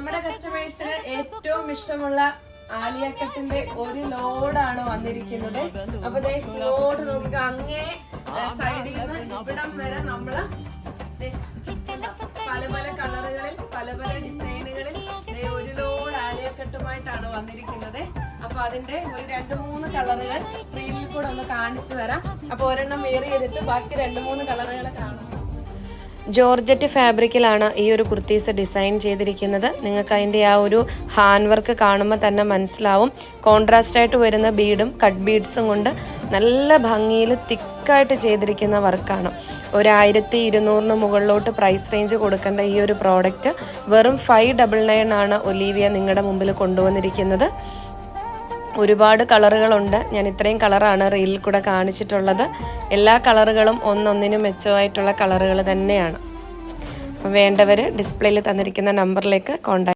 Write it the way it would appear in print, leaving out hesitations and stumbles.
നമ്മുടെ കസ്റ്റമേഴ്സിന് ഏറ്റവും ഇഷ്ടമുള്ള ആലിയക്കത്തിന്റെ ഒരു ലോഡാണ് വന്നിരിക്കുന്നത്. അപ്പൊ ലോഡ് നോക്കിക്കോ, അങ്ങേ സൈഡിൽ നിന്ന് ഇവിടം വരെ നമ്മള് പല പല കളറുകളിൽ പല പല ഡിസൈനുകളിൽ ഒരു ലോഡ് ആലിയക്കട്ടുമായിട്ടാണ് വന്നിരിക്കുന്നത്. അപ്പൊ അതിന്റെ ഒരു 2-3 കളറുകൾ റീലിൽ കൂടെ ഒന്ന് കാണിച്ചു തരാം. അപ്പൊ ഒരെണ്ണം വേറെ ചെയ്തിട്ട് ബാക്കി 2-3 കളറുകൾ കാണാം. ജോർജറ്റ് ഫാബ്രിക്കിലാണ് ഈ ഒരു കുർത്തീസ് ഡിസൈൻ ചെയ്തിരിക്കുന്നത്. നിങ്ങൾക്ക് അതിൻ്റെ ആ ഒരു ഹാൻഡ് വർക്ക് കാണുമ്പോൾ തന്നെ മനസ്സിലാവും. കോൺട്രാസ്റ്റ് ആയിട്ട് വരുന്ന ബീഡും കട്ട് ബീഡ്സും കൊണ്ട് നല്ല ഭംഗിയിൽ തിക്കായിട്ട് ചെയ്തിരിക്കുന്ന വർക്കാണ്. 1200 മുകളിലോട്ട് പ്രൈസ് റേഞ്ച് കൊടുക്കേണ്ട ഈ ഒരു പ്രോഡക്റ്റ് വെറും 599 ആണ് ഒലീവിയ നിങ്ങളുടെ മുമ്പിൽ കൊണ്ടുവന്നിരിക്കുന്നത്. ഒരുപാട് കളറുകളുണ്ട്. ഞാൻ ഇത്രയും കളറാണ് റീലിൽ കൂടെ കാണിച്ചിട്ടുള്ളത്. എല്ലാ കളറുകളും ഒന്നൊന്നിനും മെച്ചമായിട്ടുള്ള കളറുകൾ തന്നെയാണ്. വേണ്ടവർ ഡിസ്പ്ലേയിൽ തന്നിരിക്കുന്ന നമ്പറിലേക്ക് കോൺടാക്ട്